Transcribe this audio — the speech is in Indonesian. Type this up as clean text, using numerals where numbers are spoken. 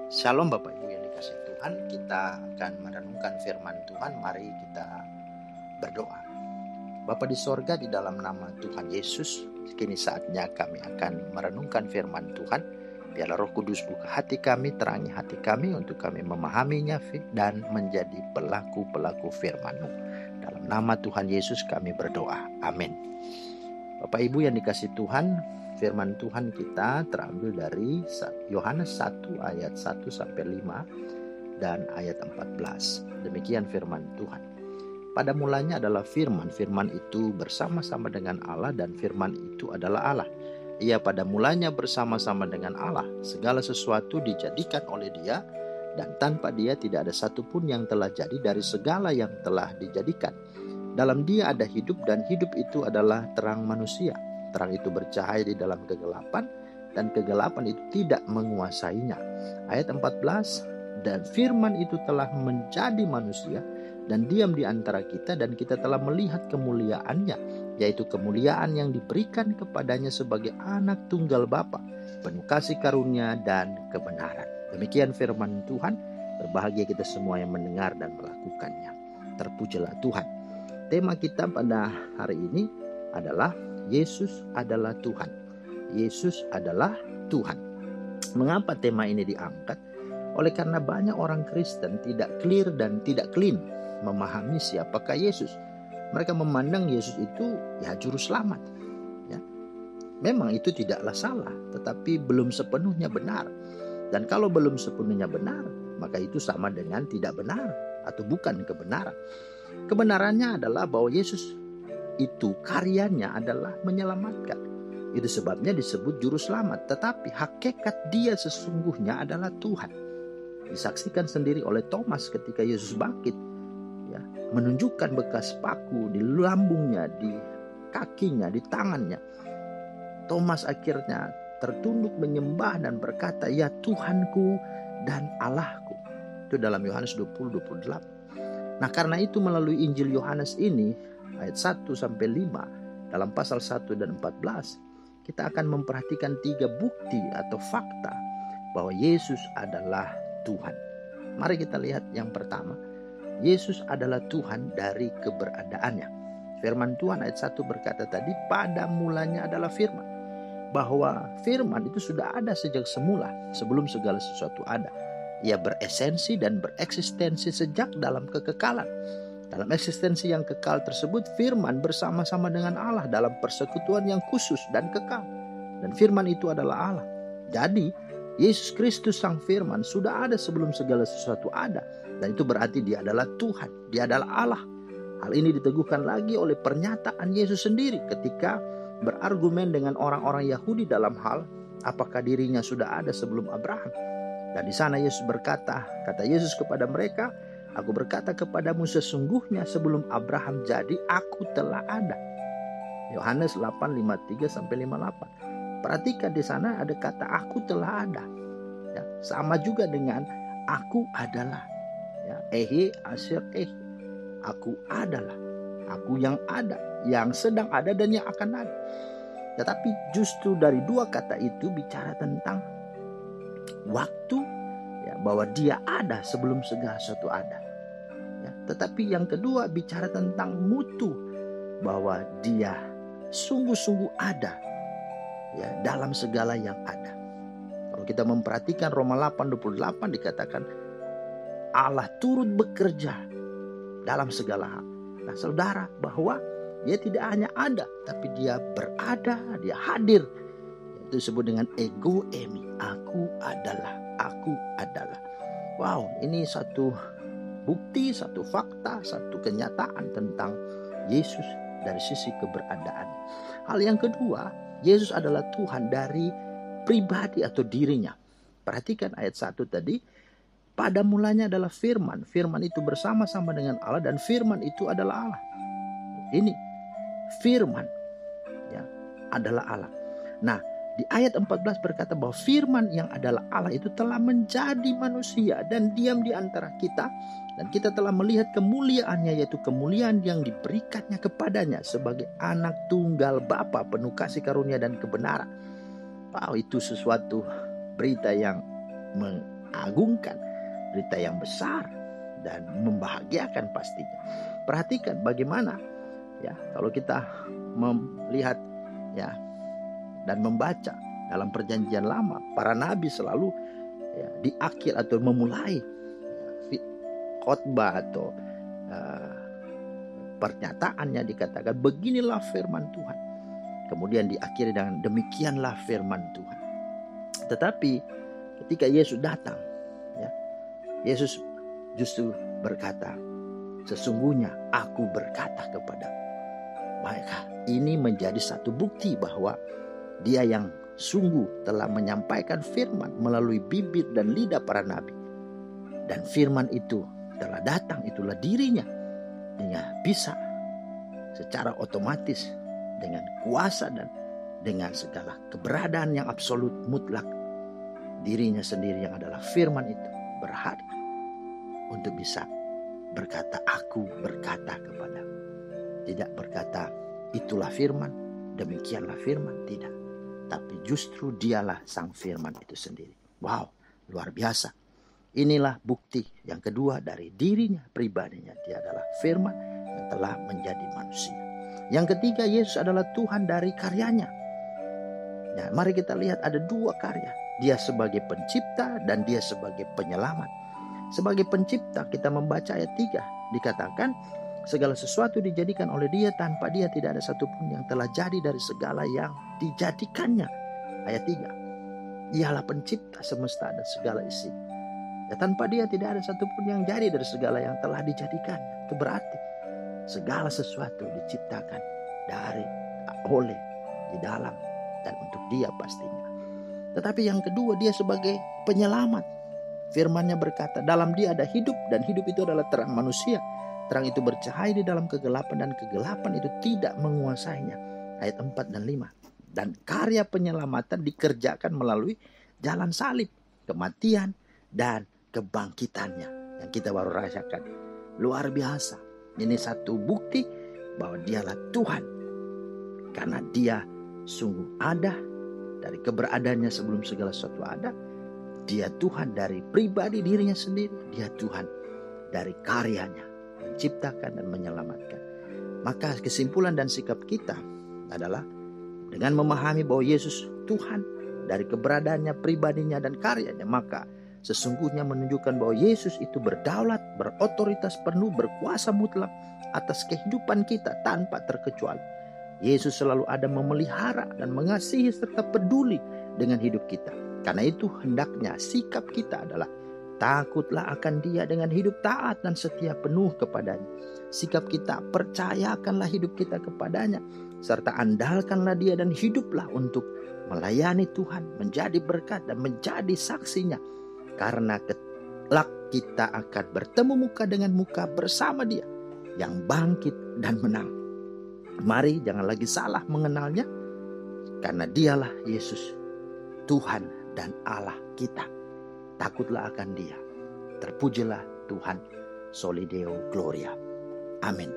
Shalom Bapak Ibu yang dikasihi Tuhan, kita akan merenungkan firman Tuhan. Mari kita berdoa. Bapa di sorga, di dalam nama Tuhan Yesus, kini saatnya kami akan merenungkan firman Tuhan. Biarlah Roh Kudus buka hati kami, terangi hati kami untuk kami memahaminya dan menjadi pelaku-pelaku firman-Mu. Dalam nama Tuhan Yesus kami berdoa. Amin. Bapak Ibu yang dikasihi Tuhan, firman Tuhan kita terambil dari Yohanes 1 ayat 1 sampai 5 dan ayat 14. Demikian firman Tuhan. Pada mulanya adalah firman, firman itu bersama-sama dengan Allah dan firman itu adalah Allah. Ia pada mulanya bersama-sama dengan Allah. Segala sesuatu dijadikan oleh Dia, dan tanpa Dia tidak ada satupun yang telah jadi dari segala yang telah dijadikan. Dalam Dia ada hidup, dan hidup itu adalah terang manusia. Terang itu bercahaya di dalam kegelapan, dan kegelapan itu tidak menguasainya. Ayat 14, dan firman itu telah menjadi manusia dan diam di antara kita, dan kita telah melihat kemuliaannya, yaitu kemuliaan yang diberikan kepadanya sebagai anak tunggal Bapa, penuh kasih karunia dan kebenaran. Demikian firman Tuhan. Berbahagia kita semua yang mendengar dan melakukannya. Terpujilah Tuhan. Tema kita pada hari ini adalah Yesus adalah Tuhan. Yesus adalah Tuhan. Mengapa tema ini diangkat? Oleh karena banyak orang Kristen tidak clear dan tidak clean memahami siapakah Yesus. Mereka memandang Yesus itu juru selamat. Ya. Memang itu tidaklah salah, tetapi belum sepenuhnya benar. Dan kalau belum sepenuhnya benar, maka itu sama dengan tidak benar atau bukan kebenaran. Kebenarannya adalah bahwa Yesus itu karyanya adalah menyelamatkan. Itu sebabnya disebut juru selamat. Tetapi hakikat Dia sesungguhnya adalah Tuhan. Disaksikan sendiri oleh Thomas ketika Yesus bangkit, ya, menunjukkan bekas paku di lambungnya, di kakinya, di tangannya. Thomas akhirnya tertunduk menyembah dan berkata, "Ya Tuhanku dan Allahku." Itu dalam Yohanes 20:28. Nah, karena itu melalui Injil Yohanes ini ayat 1 sampai 5 dalam pasal 1 dan 14, kita akan memperhatikan 3 bukti atau fakta bahwa Yesus adalah Tuhan. Mari kita lihat yang pertama. Yesus adalah Tuhan dari keberadaannya. Firman Tuhan ayat 1 berkata tadi, pada mulanya adalah firman. Bahwa firman itu sudah ada sejak semula, sebelum segala sesuatu ada. Ia beresensi dan bereksistensi sejak dalam kekekalan. Dalam eksistensi yang kekal tersebut, firman bersama-sama dengan Allah dalam persekutuan yang khusus dan kekal. Dan firman itu adalah Allah. Jadi, Yesus Kristus sang firman sudah ada sebelum segala sesuatu ada. Dan itu berarti Dia adalah Tuhan, Dia adalah Allah. Hal ini diteguhkan lagi oleh pernyataan Yesus sendiri ketika berargumen dengan orang-orang Yahudi dalam hal apakah dirinya sudah ada sebelum Abraham. Dan di sana Yesus berkata, kata Yesus kepada mereka, "Aku berkata kepadamu sesungguhnya sebelum Abraham jadi, aku telah ada." Yohanes 8:53 sampai 58. Perhatikan di sana ada kata aku telah ada. Ya, sama juga dengan aku adalah. Ya, ehe asyir ehe. Aku adalah. Aku yang ada, yang sedang ada dan yang akan ada. Tetapi justru dari dua kata itu bicara tentang waktu, ya, bahwa Dia ada sebelum segala sesuatu ada. Ya, tetapi yang kedua bicara tentang mutu, bahwa Dia sungguh-sungguh ada, ya, dalam segala yang ada. Kalau kita memperhatikan Roma 8:28 dikatakan Allah turut bekerja dalam segala hal. Nah, saudara, bahwa Dia tidak hanya ada, tapi Dia berada, Dia hadir. Itu disebut dengan ego emi. Aku adalah, aku adalah. Wow, ini satu bukti, satu fakta, satu kenyataan tentang Yesus dari sisi keberadaan. Hal yang kedua, Yesus adalah Tuhan dari pribadi atau dirinya. Perhatikan ayat 1 tadi. Pada mulanya adalah firman. Firman itu bersama-sama dengan Allah dan firman itu adalah Allah. Ini firman, ya, adalah Allah. Nah, di ayat 14 berkata bahwa firman yang adalah Allah itu telah menjadi manusia dan diam di antara kita. Dan kita telah melihat kemuliaannya, yaitu kemuliaan yang diberikannya kepadanya sebagai anak tunggal Bapa, penuh kasih karunia dan kebenaran. Wow, itu sesuatu berita yang agungkan, berita yang besar dan membahagiakan pastinya. Perhatikan bagaimana ya kalau kita melihat ya dan membaca dalam perjanjian lama, para nabi selalu ya, di akhir atau memulai ya, khotbah atau pernyataannya dikatakan beginilah firman Tuhan. Kemudian diakhiri dengan demikianlah firman Tuhan. Tetapi ketika Yesus datang, ya, Yesus justru berkata, sesungguhnya aku berkata kepadamu. Maka ini menjadi satu bukti bahwa dia yang sungguh telah menyampaikan firman melalui bibir dan lidah para nabi. Dan firman itu telah datang, itulah dirinya. Dia bisa secara otomatis dengan kuasa dan dengan segala keberadaan yang absolut mutlak. Dirinya sendiri yang adalah firman itu berhak untuk bisa berkata, aku berkata kepadamu. Tidak berkata, itulah firman, demikianlah firman. Tidak. Tapi justru dialah sang firman itu sendiri. Wow, luar biasa. Inilah bukti yang kedua dari dirinya, pribadinya. Dia adalah firman yang telah menjadi manusia. Yang ketiga, Yesus adalah Tuhan dari karyanya. Nah, mari kita lihat ada dua karya. Dia sebagai pencipta dan dia sebagai penyelamat. Sebagai pencipta, kita membaca ayat 3. Dikatakan, segala sesuatu dijadikan oleh dia, tanpa dia tidak ada satupun yang telah jadi dari segala yang dijadikannya. Ayat 3. Dialah pencipta semesta dan segala isi. Ya, tanpa dia tidak ada satupun yang jadi dari segala yang telah dijadikannya. Itu berarti segala sesuatu diciptakan dari, oleh, di dalam, dan untuk dia pastinya. Tetapi yang kedua, dia sebagai penyelamat. Firman-Nya berkata, dalam dia ada hidup, dan hidup itu adalah terang manusia. Terang itu bercahaya di dalam kegelapan, dan kegelapan itu tidak menguasainya. Ayat 4 dan 5. Dan karya penyelamatan dikerjakan melalui jalan salib, kematian, dan kebangkitannya. Yang kita baru rasakan. Luar biasa. Ini satu bukti bahwa dialah Tuhan. Karena dia sungguh ada dari keberadaannya sebelum segala sesuatu ada. Dia Tuhan dari pribadi dirinya sendiri. Dia Tuhan dari karyanya. Menciptakan dan menyelamatkan. Maka kesimpulan dan sikap kita adalah dengan memahami bahwa Yesus Tuhan dari keberadaannya, pribadinya, dan karyanya. Maka sesungguhnya menunjukkan bahwa Yesus itu berdaulat, berotoritas penuh, berkuasa mutlak atas kehidupan kita tanpa terkecuali. Yesus selalu ada memelihara dan mengasihi serta peduli dengan hidup kita. Karena itu hendaknya sikap kita adalah takutlah akan Dia dengan hidup taat dan setia penuh kepadanya. Sikap kita, percayakanlah hidup kita kepadanya, serta andalkanlah Dia dan hiduplah untuk melayani Tuhan, menjadi berkat dan menjadi saksinya. Karena kelak kita akan bertemu muka dengan muka bersama Dia yang bangkit dan menang. Mari jangan lagi salah mengenalnya, karena Dialah Yesus, Tuhan dan Allah kita. Takutlah akan Dia. Terpujilah Tuhan. Soli Deo Gloria. Amin.